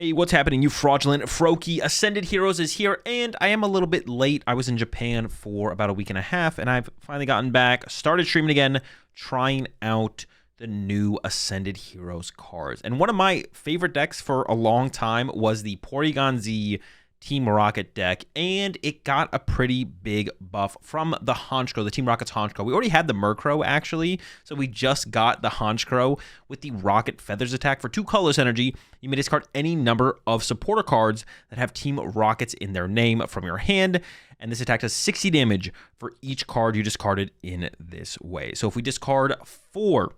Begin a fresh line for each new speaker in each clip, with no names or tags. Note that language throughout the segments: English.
Hey, what's happening, you fraudulent Froakie? Ascended Heroes is here, and I am a little bit late. I was in Japan for about a week and a half, and I've finally gotten back, started streaming again, trying out the new Ascended Heroes cards. And one of my favorite decks for a long time was the Porygon-Z Team Rocket deck, and it got a pretty big buff from the Honchkrow, the Team Rocket's Honchkrow. We already had the Murkrow, actually, so we just got the Honchkrow with the Rocket Feathers attack. For 2 colorless energy, you may discard any number of supporter cards that have Team Rockets in their name from your hand, and this attack does 60 damage for each card you discarded in this way. So if we discard 4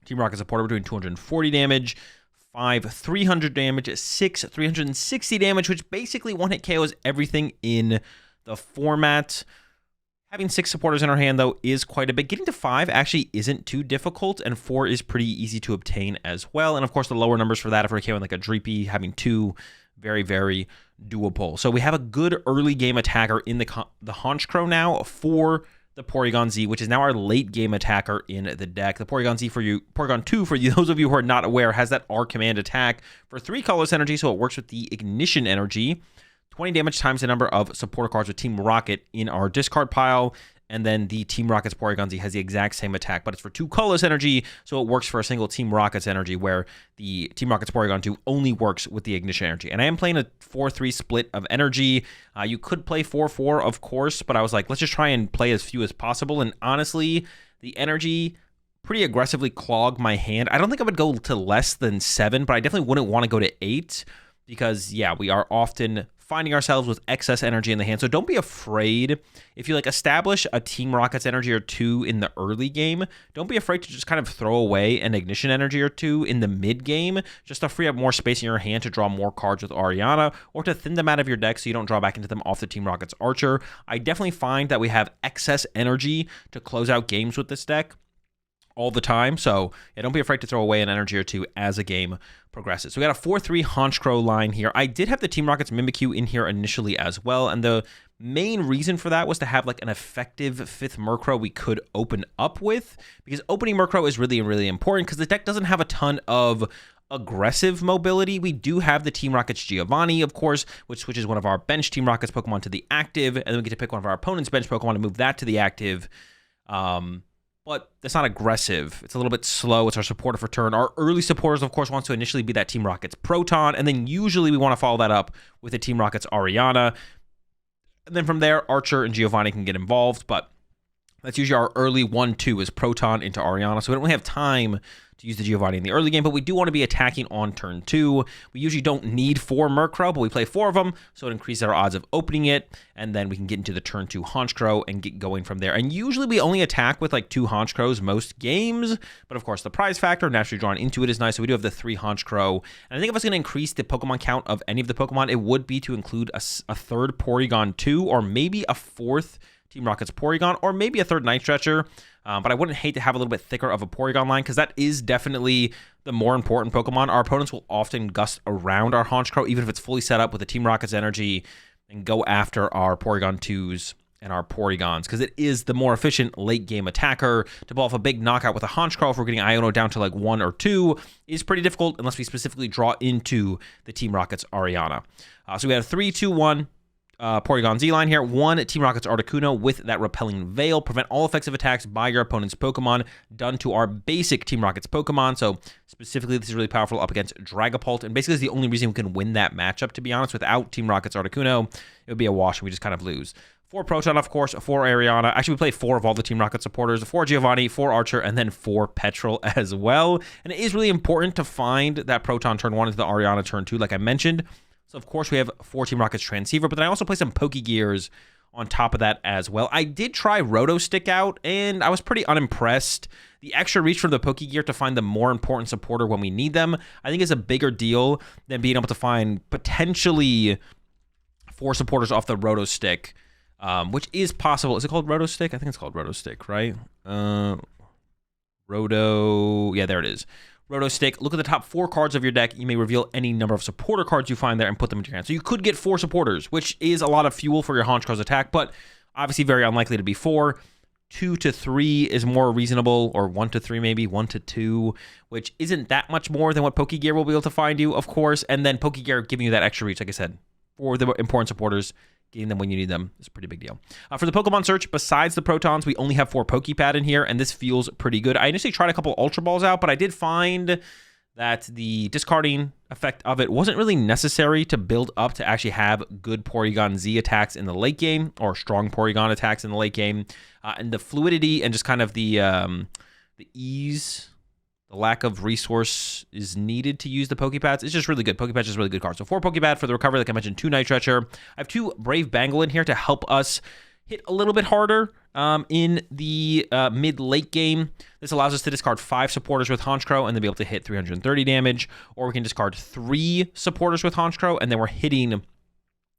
Team Rocket supporter, we're doing 240 damage, 5 300 damage, 6 360 damage, which basically one-hit KOs everything in the format. Having 6 supporters in our hand, though, is quite a bit. Getting to 5 actually isn't too difficult, and 4 is pretty easy to obtain as well. And, of course, the lower numbers for that, if we're KOing like a Dreepy, having 2, very, very doable. So we have a good early game attacker in the Honchkrow now for the Porygon-Z, which is now our late game attacker in the deck. The Porygon-Z Porygon-2, for you, those of you who are not aware, has that R command attack for 3 colorless energy, so it works with the Ignition Energy. 20 damage times the number of supporter cards with Team Rocket in our discard pile. And then the Team Rocket's Porygon-Z has the exact same attack, but it's for 2 colorless energy, so it works for a single Team Rocket's energy, where the Team Rocket's Porygon-2 only works with the Ignition Energy. And I am playing a 4-3 split of energy. You could play 4-4, of course, but I was like, let's just try and play as few as possible. And honestly, the energy pretty aggressively clogged my hand. I don't think I would go to less than 7, but I definitely wouldn't want to go to 8 because, yeah, we are often finding ourselves with excess energy in the hand. So don't be afraid if you establish a Team Rocket's energy or 2 in the early game. Don't be afraid to just kind of throw away an Ignition Energy or 2 in the mid game, just to free up more space in your hand to draw more cards with Ariana, or to thin them out of your deck so you don't draw back into them off the Team Rocket's Archer. I definitely find that we have excess energy to close out games with this deck all the time. So yeah, don't be afraid to throw away an energy or 2 as a game progresses. So we got a 4-3 Honchkrow line here. I did have the Team Rocket's Mimikyu in here initially as well, and the main reason for that was to have an effective 5th Murkrow we could open up with, because opening Murkrow is really, really important because the deck doesn't have a ton of aggressive mobility. We do have the Team Rocket's Giovanni, of course, which switches one of our bench Team Rocket's Pokemon to the active, and then we get to pick one of our opponent's bench Pokemon to move that to the active. But that's not aggressive. It's a little bit slow. It's our supporter for turn. Our early supporters, of course, wants to initially be that Team Rocket's Proton, and then usually we want to follow that up with the Team Rocket's Ariana. And then from there, Archer and Giovanni can get involved, but that's usually our early 1-2 is Proton into Ariana, so we don't really have time to use the Giovanni in the early game, but we do want to be attacking on turn 2. We usually don't need 4 Murkrow, but we play 4 of them, so it increases our odds of opening it, and then we can get into the turn 2 Honchkrow and get going from there. And usually we only attack with 2 Honchkrows most games, but of course the prize factor naturally drawn into it is nice, so we do have the 3 Honchkrow. And I think if I was going to increase the Pokemon count of any of the Pokemon, it would be to include a 3rd Porygon-2, or maybe a 4th Team Rocket's Porygon, or maybe a 3rd Night Stretcher. But I wouldn't hate to have a little bit thicker of a Porygon line, because that is definitely the more important Pokemon. Our opponents will often gust around our Honchkrow, even if it's fully set up with the Team Rocket's energy, and go after our Porygon-2s and our Porygons, because it is the more efficient late game attacker. To pull off a big knockout with a Honchkrow, if we're getting Iono down to 1 or 2, is pretty difficult unless we specifically draw into the Team Rocket's Ariana. So we have 3-2-1. Porygon-Z line here. 1 Team Rocket's Articuno with that Repelling Veil. Prevent all offensive attacks by your opponent's Pokemon done to our basic Team Rocket's Pokemon. So specifically, this is really powerful up against Dragapult, and basically is the only reason we can win that matchup, to be honest. Without Team Rocket's Articuno, it would be a wash and we just kind of lose. 4 Proton, of course, 4 Ariana. Actually, we play 4 of all the Team Rocket supporters, 4 Giovanni, 4 Archer, and then 4 Petrel as well. And it is really important to find that Proton turn 1 into the Ariana turn 2, like I mentioned. So, of course, we have 4 Team Rocket's Transceiver, but then I also play some Pokégears on top of that as well. I did try Roto Stick out, and I was pretty unimpressed. The extra reach from the Pokégear to find the more important supporter when we need them, I think, is a bigger deal than being able to find potentially 4 supporters off the Roto Stick, which is possible. Is it called Roto Stick? I think it's called Roto Stick, right? Roto... Yeah, there it is. Roto Stick. Look at the top 4 cards of your deck. You may reveal any number of supporter cards you find there and put them into your hand. So you could get 4 supporters, which is a lot of fuel for your Honchkrow's attack, but obviously very unlikely to be 4. 2 to 3 is more reasonable, or 1 to 3 maybe, 1 to 2, which isn't that much more than what Pokégear will be able to find you, of course. And then Pokégear giving you that extra reach, like I said, for the important supporters. Getting them when you need them is a pretty big deal. For the Pokemon search, besides the Protons, we only have 4 Poké Pad in here, and this feels pretty good. I initially tried a couple Ultra Balls out, but I did find that the discarding effect of it wasn't really necessary to build up to actually have good Porygon-Z attacks in the late game, or strong Porygon attacks in the late game. And the fluidity and just kind of the ease, the lack of resource is needed to use the Poké Pads. It's just really good. Poké Pads is a really good card. So 4 Poké Pad for the recovery, like I mentioned, 2 Night Stretcher. I have 2 Brave Bangle in here to help us hit a little bit harder in the mid-late game. This allows us to discard 5 supporters with Honchkrow and then be able to hit 330 damage. Or we can discard 3 supporters with Honchkrow and then we're hitting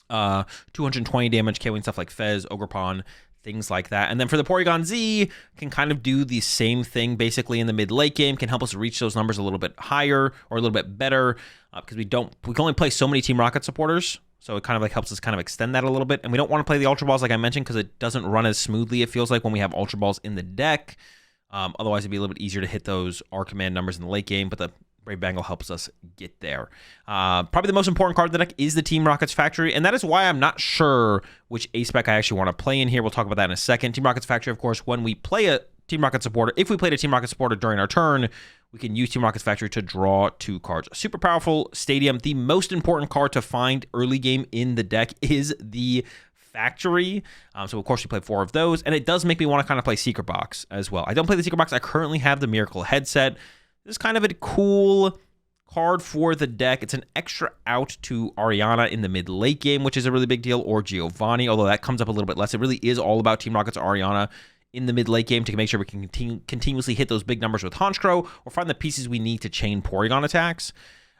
220 damage, KOing stuff like Fez, Ogerpon, things like that. And then for the Porygon-Z, can kind of do the same thing basically in the mid-late game, can help us reach those numbers a little bit higher or a little bit better because we can only play so many Team Rocket supporters. So it kind of like helps us kind of extend that a little bit. And we don't want to play the Ultra Balls like I mentioned because it doesn't run as smoothly, it feels like, when we have Ultra Balls in the deck. Otherwise, it'd be a little bit easier to hit those R command numbers in the late game, but the Brave Bangle helps us get there. Probably the most important card in the deck is the Team Rocket's Factory, and that is why I'm not sure which A-Spec I actually want to play in here. We'll talk about that in a second. Team Rocket's Factory, of course, when we play a Team Rocket supporter, if we played a Team Rocket supporter during our turn, we can use Team Rocket's Factory to draw 2 cards. Super powerful Stadium. The most important card to find early game in the deck is the Factory. So of course we play 4 of those, and it does make me want to kind of play Secret Box as well. I don't play the Secret Box. I currently have the Miracle Headset. This is kind of a cool card for the deck. It's an extra out to Ariana in the mid-late game, which is a really big deal, or Giovanni, although that comes up a little bit less. It really is all about Team Rocket's Ariana in the mid-late game to make sure we can continuously hit those big numbers with Honchkrow or find the pieces we need to chain Porygon attacks.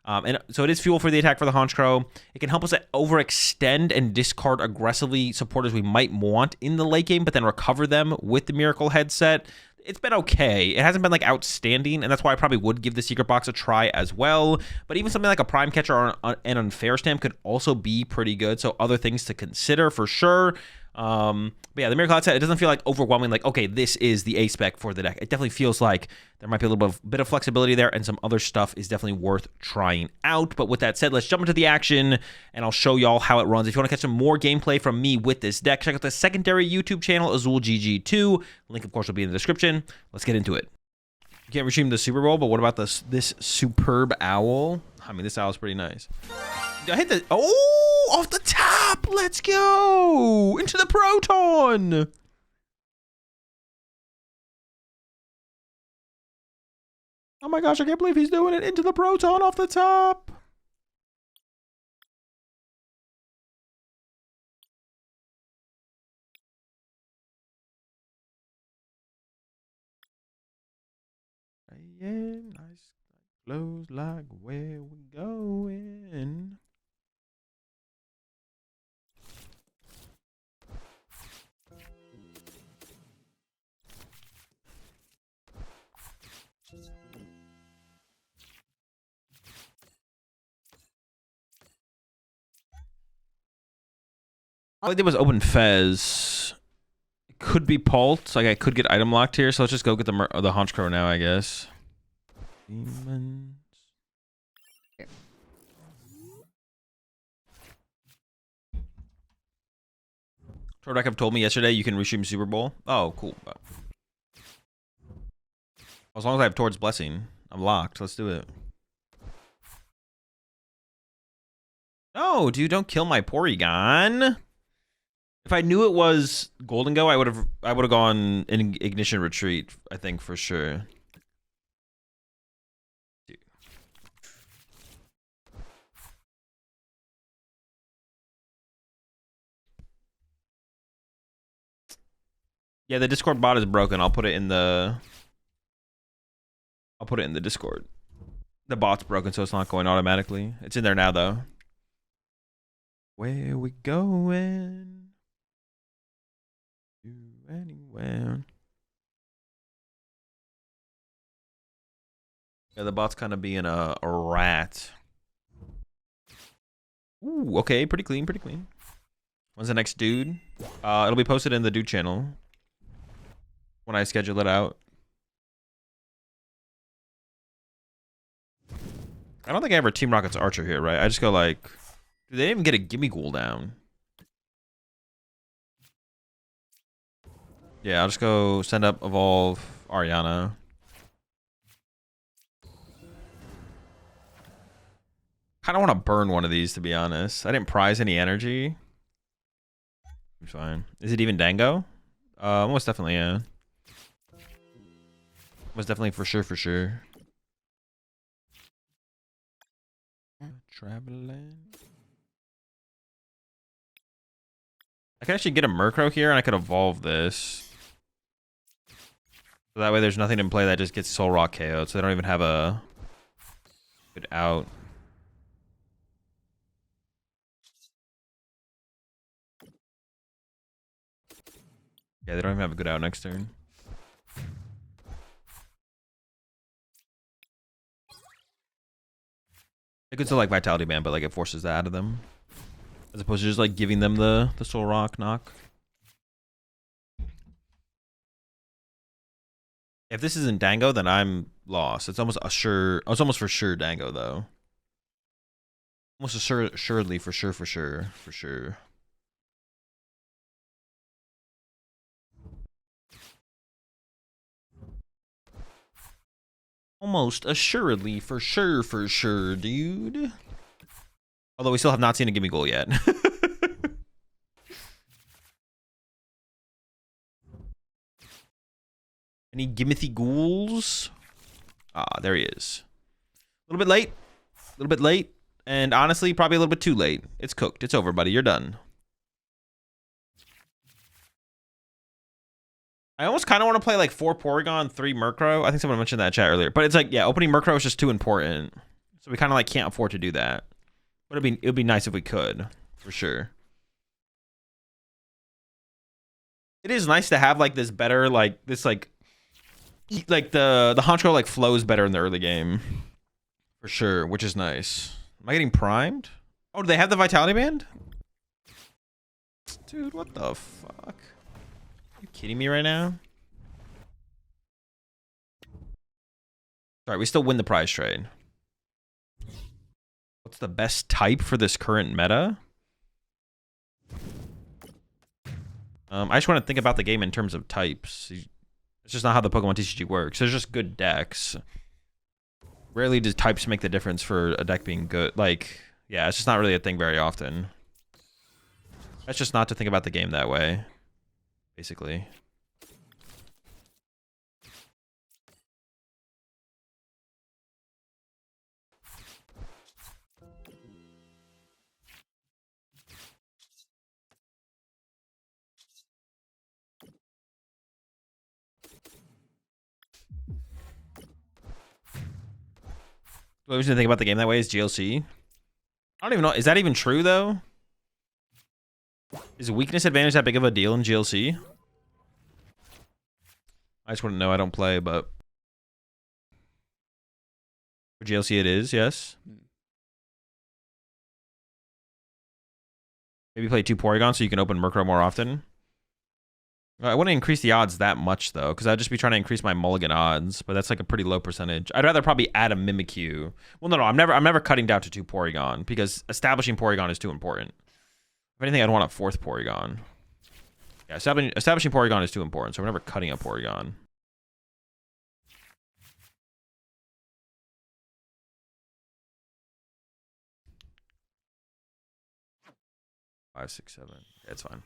And so it is fuel for the attack for the Honchkrow. It can help us overextend and discard aggressively supporters we might want in the late game, but then recover them with the Miracle Headset. It's been okay. It hasn't been like outstanding, and that's why I probably would give the Secret Box a try as well. But even something like a Prime Catcher or an Unfair Stamp could also be pretty good. So other things to consider for sure. But yeah, the Miracle Headset, it doesn't feel like overwhelming, like, okay, this is the A-Spec for the deck. It definitely feels like there might be a little bit of flexibility there, and some other stuff is definitely worth trying out. But with that said, let's jump into the action, and I'll show y'all how it runs. If you want to catch some more gameplay from me with this deck, check out the secondary YouTube channel, AzulGG2. Link, of course, will be in the description. Let's get into it. You can't redeem the Super Bowl, but what about this superb owl? I mean, this owl's pretty nice. I hit the... Oh, off the top. Let's go. Into the Proton. Oh my gosh, I can't believe he's doing it. Into the Proton off the top. Yeah, nice. Flows like where we going. All I did was open Fez. It could be Pult. Like I could get item locked here, so let's just go get the Honchkrow now, I guess. Demons. Tordek have told me yesterday you can restream Super Bowl. Oh, cool. As long as I have Tord's Blessing, I'm locked. Let's do it. No, dude, don't kill my Porygon. If I knew it was Golden Go, I would have gone in Ignition Retreat, I think, for sure. Yeah, the Discord bot is broken. I'll put it in the Discord. The bot's broken, so it's not going automatically. It's in there now, though. Where we going? Anywhere. Yeah, the bot's kind of being a rat. Ooh, okay, pretty clean, pretty clean. When's the next dude? It'll be posted in the dude channel. when I schedule it out. I don't think I ever Team Rocket's Archer here, right? I just go like, they didn't even get a gimme ghoul down. Yeah, I'll just go send up evolve Ariana. Kind of want to burn one of these, to be honest. I didn't prize any energy. It's fine. Is it even Dango? Most definitely, yeah. Most definitely, for sure. Traveling. I could actually get a Murkrow here, and I could evolve this. So that way there's nothing in play that just gets Soul Rock KO'd, so they don't even have a good out. Yeah, they don't even have a good out next turn. It could still like Vitality Band, but like it forces that out of them. As opposed to just like giving them the Soul Rock knock. If this isn't Dango, then I'm lost. It's almost for sure Dango though. Almost assuredly for sure. Almost assuredly for sure, dude. Although we still have not seen a gimme goal yet. Any gimmithy ghouls? Ah, there he is. A little bit late. And honestly, probably a little bit too late. It's cooked. It's over, buddy. You're done. I almost kind of want to play like 4 Porygon, 3 Murkrow. I think someone mentioned that in chat earlier. But it's like, yeah, opening Murkrow is just too important. So we kind of like can't afford to do that. But it would be nice if we could, for sure. It is nice to have like this better, like this like the Honchkrow like flows better in the early game. For sure, which is nice. Am I getting primed? Oh, do they have the Vitality Band? Dude, what the fuck? Are you kidding me right now? Alright, we still win the prize trade. What's the best type for this current meta? I just want to think about the game in terms of types. It's just not how the Pokemon TCG works. There's just good decks. Rarely does types make the difference for a deck being good. Like, yeah, it's just not really a thing very often. That's just not to think about the game that way, basically. What was the thing about the game that way is GLC. I don't even know. Is that even true though? Is weakness advantage that big of a deal in GLC? I just want to know. I don't play, but for GLC it is. Yes. Maybe play 2 Porygon so you can open Murkrow more often. I wouldn't increase the odds that much though, because I'd just be trying to increase my mulligan odds, but that's like a pretty low percentage. I'd rather probably add a Mimikyu. Well, no, I'm never cutting down to 2 Porygon because establishing Porygon is too important. If anything, I'd want a 4th Porygon. Yeah, establishing Porygon is too important, so we're never cutting a Porygon. Five, 6, 7. Yeah, it's fine.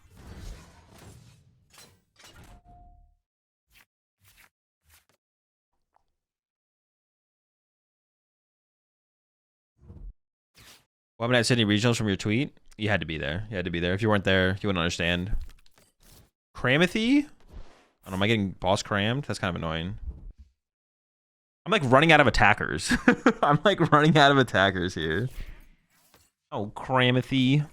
What happened at Sydney Regionals from your tweet? You had to be there. You had to be there. If you weren't there, you wouldn't understand. Cramathy? I don't know, am I getting boss crammed? That's kind of annoying. I'm like running out of attackers. I'm like running out of attackers here. Oh, Cramathy.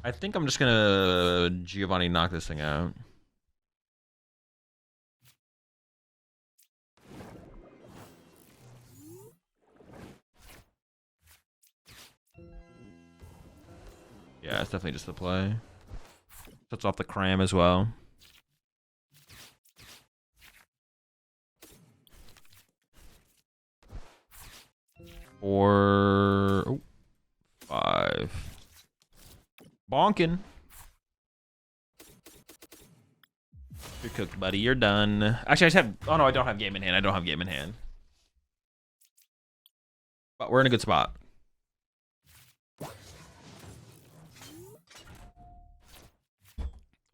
I think I'm just gonna Giovanni knock this thing out. Yeah, it's definitely just the play. Shuts off the cram as well. Or 5. Bonkin'. You're cooked, buddy. You're done. Actually, I just have... Oh, no, I don't have game in hand. I don't have game in hand. But we're in a good spot.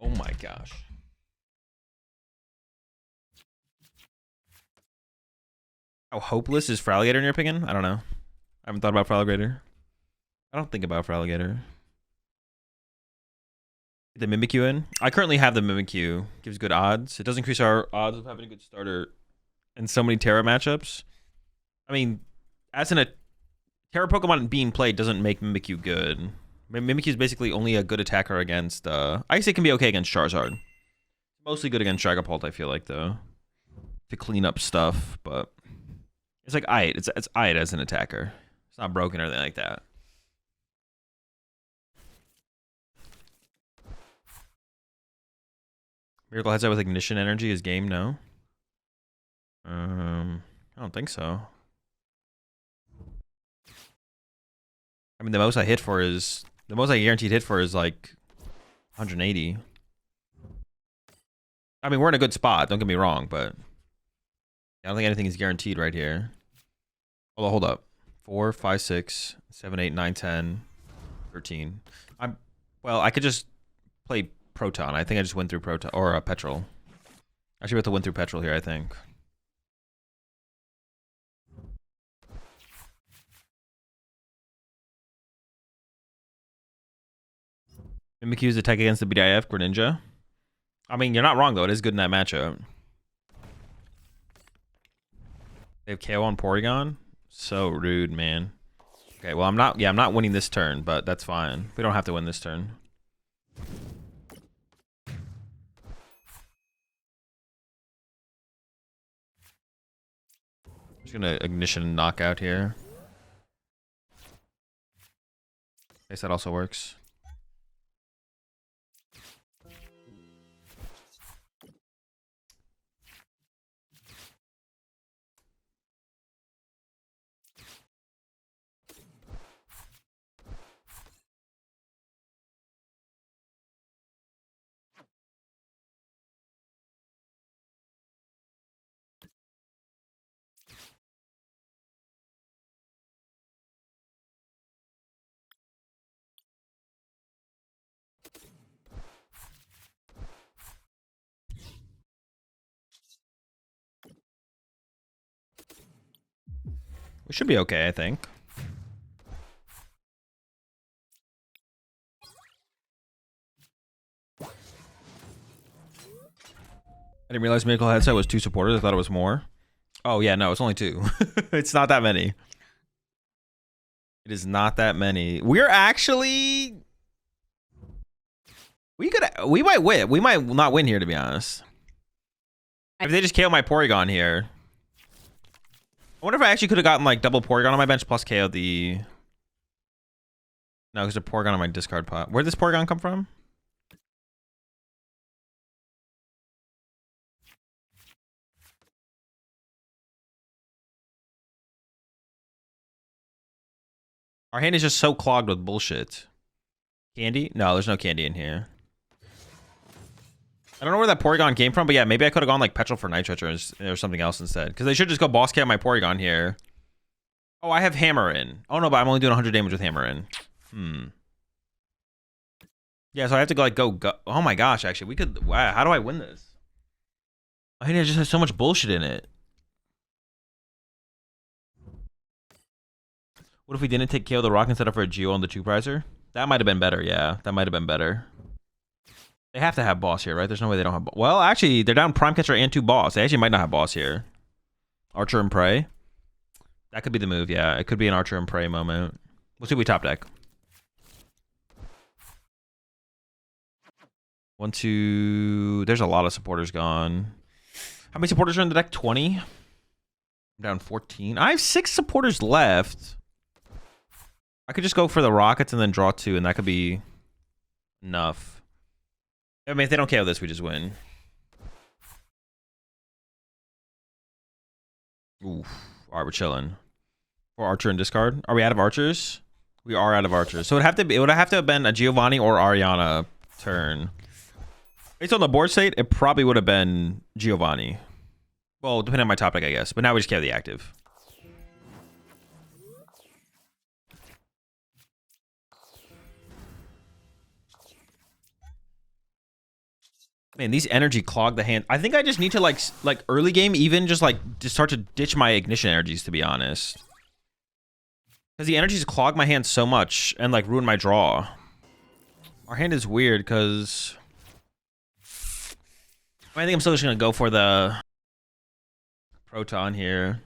Oh, my gosh. How hopeless is Fraligator in your opinion? I don't know. I haven't thought about Fraligator. I don't think about Fraligator. The Mimikyu in? I currently have the Mimikyu. Gives good odds. It does increase our odds of having a good starter in so many Terra matchups. I mean, as in a Terra Pokemon being played doesn't make Mimikyu good. Mimikyu is basically only a good attacker against... I guess it can be okay against Charizard. Mostly good against Dragapult, I feel like, though. To clean up stuff, but... It's like Ait. It's Ait as an attacker. It's not broken or anything like that. Miracle Headset with Ignition Energy is game? No. I don't think so. I mean, the most I hit for is... The most I guaranteed hit for is like 180. I mean, we're in a good spot. Don't get me wrong, but... I don't think anything is guaranteed right here. Hold up. 4, 5, 6, 7, 8, 9, 10, 13. Well, I could just play Proton. I think I just went through Proton or Petrel. I should be able to win through Petrel here, I think. Mimikyu's attack against the BDIF Greninja. I mean, you're not wrong though. It is good in that matchup. They have KO on Porygon. So rude, man. Okay, well I'm not winning this turn, but that's fine. We don't have to win this turn. I'm just gonna Ignition knockout here. I guess that also works. We should be okay, I think. I didn't realize Miracle Headset was 2 supporters. I thought it was more. Oh, yeah, no, it's only 2. It's not that many. It is not that many. We're actually... We might win. We might not win here, to be honest. If they just KO my Porygon here... I wonder if I actually could have gotten like double Porygon on my bench plus KO the... No, because a Porygon on my discard pot. Where did this Porygon come from? Our hand is just so clogged with bullshit. Candy? No, there's no candy in here. I don't know where that Porygon came from, but yeah, maybe I could have gone like Petrel for Night Stretcher or something else instead. Because they should just go boss KO my Porygon here. Oh, I have Hammer in. Oh no, but I'm only doing 100 damage with Hammer in. Yeah, so I have to go like go. Oh my gosh, actually, we could. Wow, how do I win this? I mean, it just has so much bullshit in it. What if we didn't take KO the Rock instead of for a Geo on the 2-prizer? That might have been better, yeah. That might have been better. They have to have boss here, right? There's no way they don't have boss. Well, actually, they're down Prime Catcher and 2 boss. They actually might not have boss here. Archer and Prey. That could be the move, yeah. It could be an Archer and Prey moment. We'll see if we top deck. 1, 2... There's a lot of supporters gone. How many supporters are in the deck? 20? I'm down 14. I have 6 supporters left. I could just go for the Rockets and then draw 2, and that could be enough. I mean, if they don't KO this, we just win. Oof. All right, we're chilling. For Archer and discard. Are we out of archers? We are out of archers. So it would have to have been a Giovanni or Ariana turn. Based on the board state, it probably would have been Giovanni. Well, depending on my topic, I guess. But now we just KO the active. Man, these energy clog the hand. I think I just need to like early game even just start to ditch my ignition energies, to be honest. Because the energies clog my hand so much and like ruin my draw. Our hand is weird because I think I'm still just gonna go for the Proton here.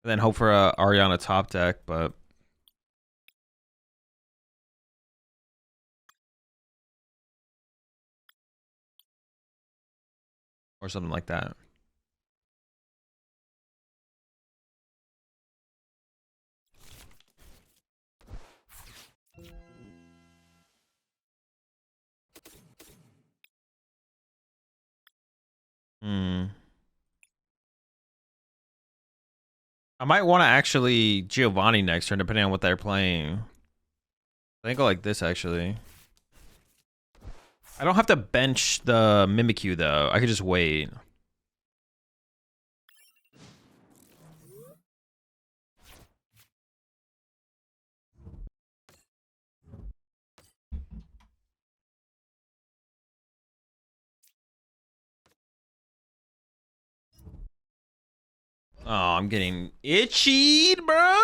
And then hope for a Ariana top deck, but or something like that. I might want to actually Giovanni next turn, depending on what they're playing. I think I like this, actually. I don't have to bench the Mimikyu, though. I could just wait. Oh, I'm getting itchy, bro.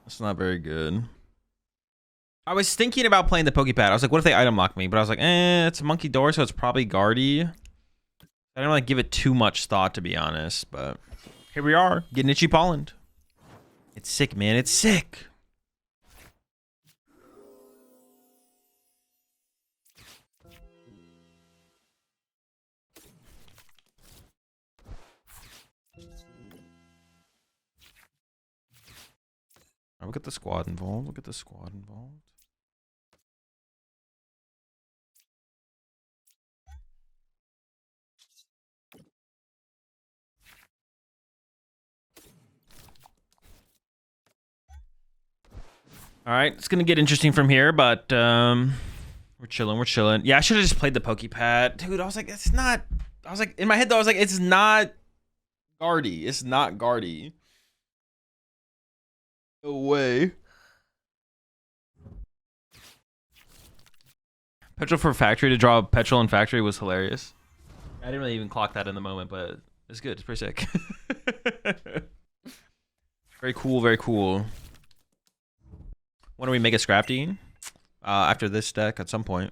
That's not very good. I was thinking about playing the Poké Pad. I was like, what if they item lock me? But I was like, it's a monkey door, so it's probably guardy. I didn't really give it too much thought, to be honest. But here we are, getting itchy pollen. It's sick, man. It's sick. Look at the squad involved. Look at the squad involved. All right, it's gonna get interesting from here, but we're chilling. We're chilling. Yeah, I should have just played the Poké Pad, dude. I was like, it's not. I was like, in my head though, I was like, it's not guardy. It's not guardy. No way. Petrel for factory to draw Petrel in factory was hilarious. I didn't really even clock that in the moment, but it's good. It's pretty sick. Very cool. Very cool. When do we make a scrap dean? After this deck at some point.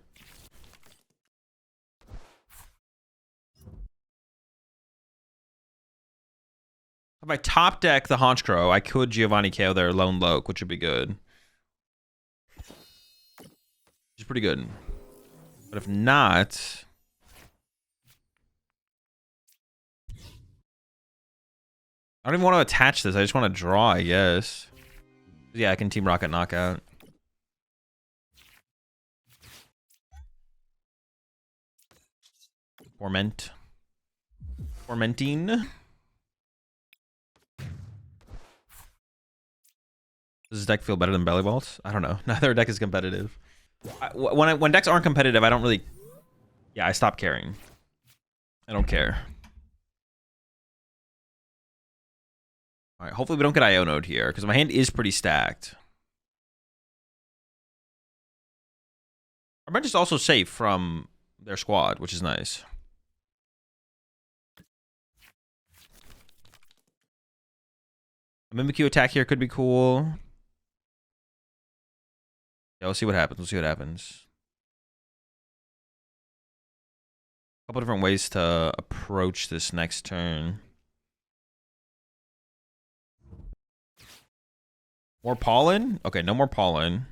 If I top deck the Honchkrow, I could Giovanni KO their Lone Loke, which would be good. Which is pretty good. But if not... I don't even want to attach this. I just want to draw, I guess. Yeah, I can Team Rocket Knockout. Tormenting. Does this deck feel better than Belly Vaults? I don't know. Neither deck is competitive. When decks aren't competitive, I don't really... Yeah, I stop caring. I don't care. Alright, hopefully we don't get IO node here, because my hand is pretty stacked. Our bench is also safe from their squad, which is nice. A Mimikyu attack here could be cool. Yeah, we'll see what happens. We'll see what happens. A couple different ways to approach this next turn. More pollen? Okay, no more pollen.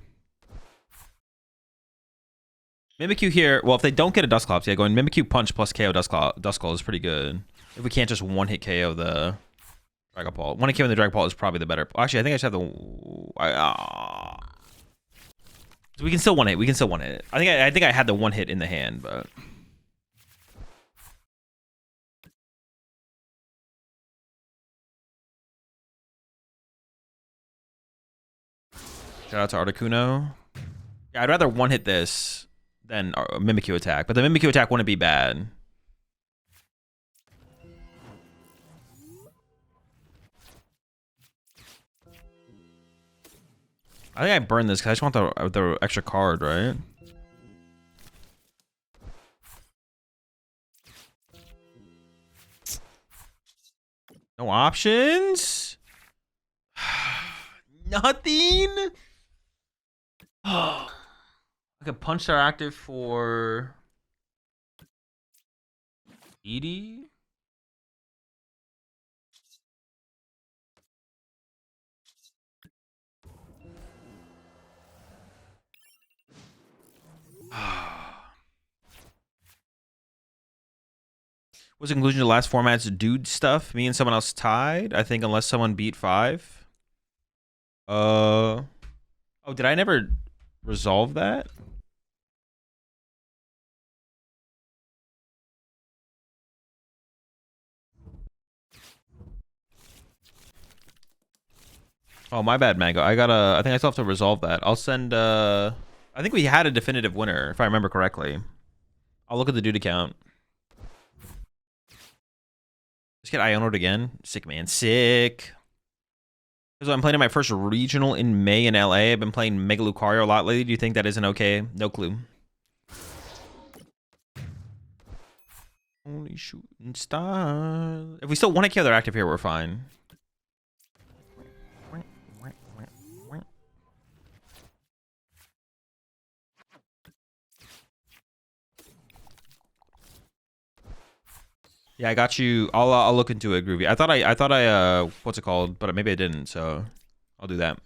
Mimikyu here. Well, if they don't get a Dusclops, yeah, going Mimikyu Punch plus KO Dusclaw is pretty good. If we can't just one-hit KO the Dragapult. One-hit KO the Dragapult is probably the better. Actually, I think I should have the... So we can still one hit. We can still one hit it. I think I had the one hit in the hand, but. Shout out to Articuno. Yeah, I'd rather one hit this than a Mimikyu attack, but the Mimikyu attack wouldn't be bad. I think I burned this because I just want the extra card, right? No options? Nothing? Oh. I could punch their active for 80? Was the conclusion to the last format's dude stuff? Me and someone else tied? I think unless someone beat 5. Oh, did I never resolve that? Oh, my bad, Mango. I think I still have to resolve that. I'll send, I think we had a definitive winner, if I remember correctly. I'll look at the dude account. Let's get Iono'd again. Sick, man. Sick. So I'm playing in my first regional in May in LA. I've been playing Mega Lucario a lot lately. Do you think that isn't okay? No clue. Only shooting star. If we still want to kill their active here, we're fine. Yeah, I got you. I'll look into it, Groovy. I thought I what's it called? But maybe I didn't, so I'll do that.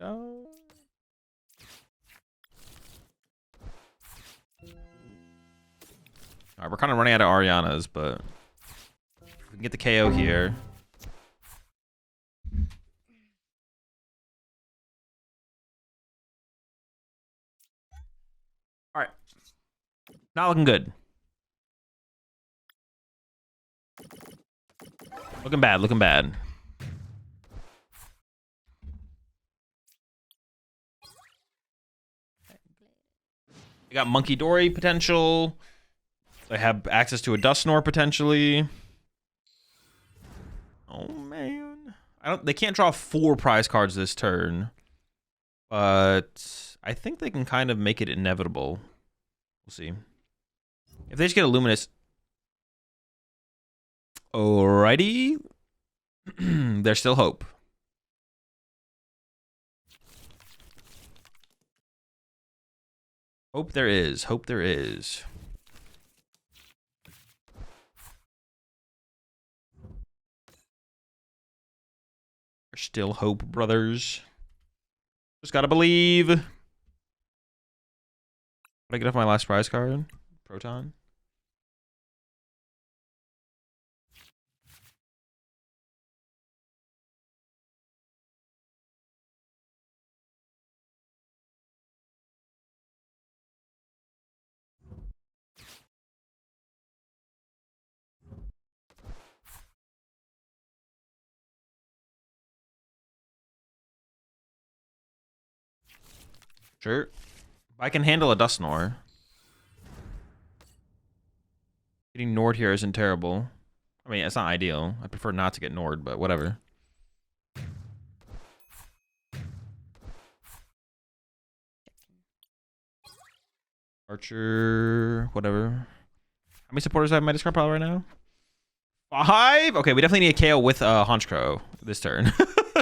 Go. Alright, we're kind of running out of Arianas, but we can get the KO here. Alright. Not looking good. Looking bad, looking bad. We got Monkey Dory potential. They have access to a Dusknoir potentially. Oh man. They can't draw 4 prize cards this turn. But I think they can kind of make it inevitable. We'll see. If they just get a Luminous. Alrighty. There's still hope. Hope there is. Hope there is. There's still hope, brothers. Just gotta believe. Did I get off my last prize card? Proton. Sure. I can handle a Dusknoir. Getting Nord here isn't terrible. I mean, it's not ideal. I prefer not to get Nord, but whatever. Archer, whatever. How many supporters do I have in my Discord pile right now? 5? Okay, we definitely need a KO with Honchkrow this turn.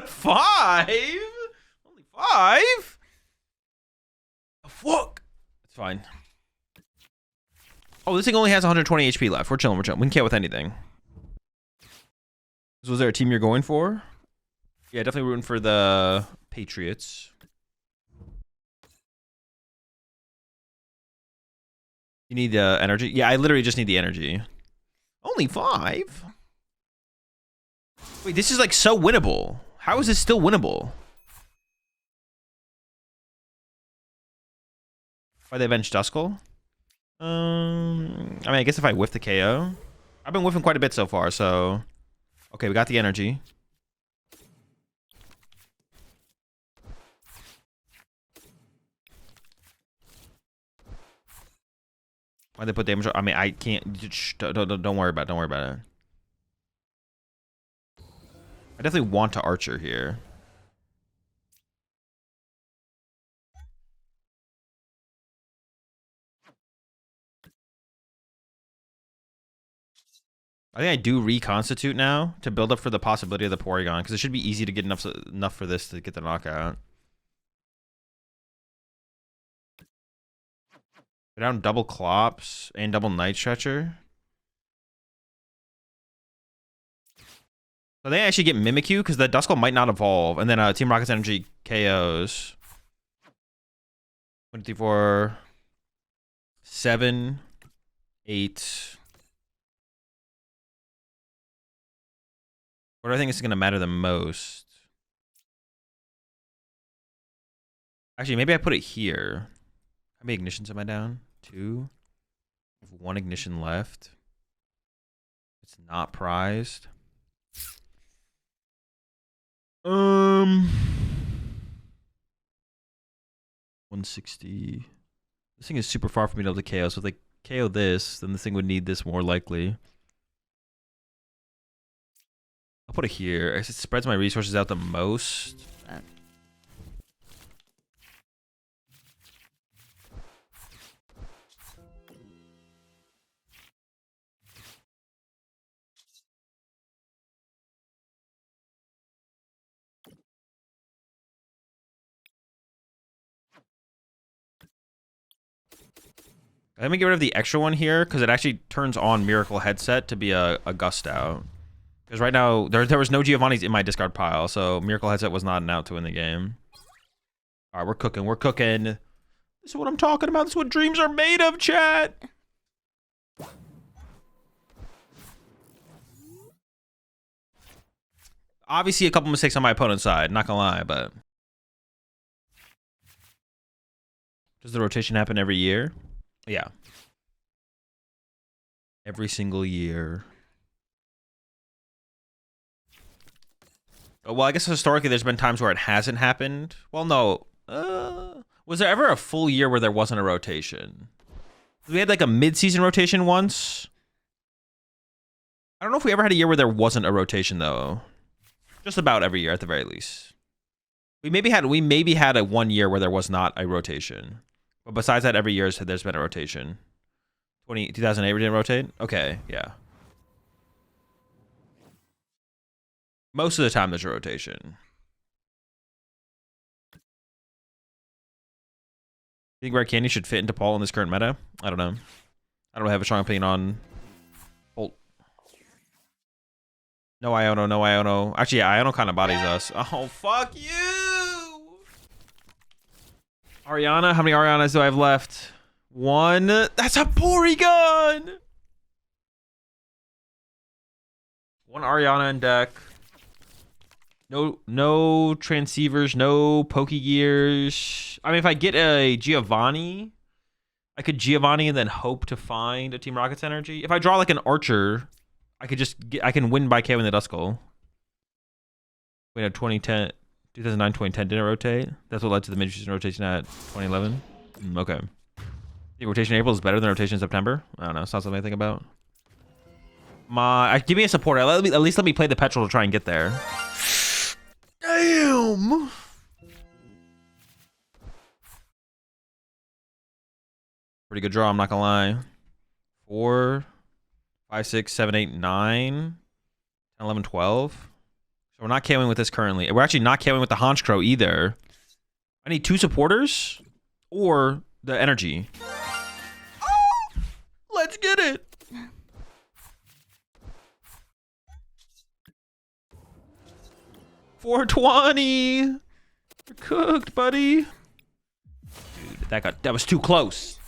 5? Only 5? Fuck. It's fine. Oh, this thing only has 120 HP left. We're chilling, we're chilling. We can KO with anything. Was there a team you're going for? Yeah, definitely rooting for the Patriots. You need the energy? Yeah, I literally just need the energy. Only 5? Wait, this is like so winnable. How is this still winnable? Why they bench Duskull? I mean, I guess if I whiff the KO. I've been whiffing quite a bit so far, so... Okay, we got the energy. Why'd they put damage on? I mean, I can't... Don't worry about it. Don't worry about it. I definitely want to Archer here. I think I do reconstitute now to build up for the possibility of the Porygon, because it should be easy to get enough for this to get the knockout. Go down double Clops and double Night Stretcher. So they actually get Mimikyu because the Duskull might not evolve, and then Team Rocket's Energy KOs. 1, 2, 3, 4, 7, 8. What do I think is going to matter the most? Actually, maybe I put it here. How many ignitions am I down? 2. I have 1 ignition left. It's not prized. 160. This thing is super far from being able to KO. So if they KO this, then this thing would need this more likely. I'll put it here. It spreads my resources out the most. Let me get rid of the extra one here because it actually turns on Miracle Headset to be a gust out. Because right now, there was no Giovanni's in my discard pile, so Miracle Headset was not an out to win the game. All right, we're cooking. We're cooking. This is what I'm talking about. This is what dreams are made of, chat. Obviously, a couple mistakes on my opponent's side. Not gonna lie, but... Does the rotation happen every year? Yeah. Every single year. Well, I guess historically there's been times where it hasn't happened. Well, no. Was there ever a full year where there wasn't a rotation? We had like a mid-season rotation once. I don't know if we ever had a year where there wasn't a rotation though. Just about every year at the very least. We maybe had a 1 year where there was not a rotation. But besides that, every year there's been a rotation. 2008 we didn't rotate? Okay, yeah. Most of the time there's a rotation. You think Rare Candy should fit into Paul in this current meta? I don't know. I don't have a strong opinion on Bolt. No Iono, no Iono. Actually, yeah, Iono kind of bodies us. Oh, fuck you! Ariana, how many Arianas do I have left? 1. That's a Porygon! 1 Ariana in deck. No Transceivers, no Pokégears. I mean, if I get a Giovanni, I could Giovanni and then hope to find a Team Rocket's Energy. If I draw like an Archer, I can win by KOing the Duskull. We had 2009, 2010 didn't rotate. That's what led to the mid-season rotation at 2011. Okay. The rotation in April is better than rotation in September. I don't know. It's not something I think about. Give me a supporter. At least let me play the Petrel to try and get there. Damn. Pretty good draw, I'm not gonna lie. 4, 5, 6, 7, 8, 9, 10, 11, 12. So we're not KOing with this currently. We're actually not KOing with the Honchkrow either. I need 2 supporters or the energy. Oh, let's get it. $420. You're cooked, buddy. Dude, that was too close.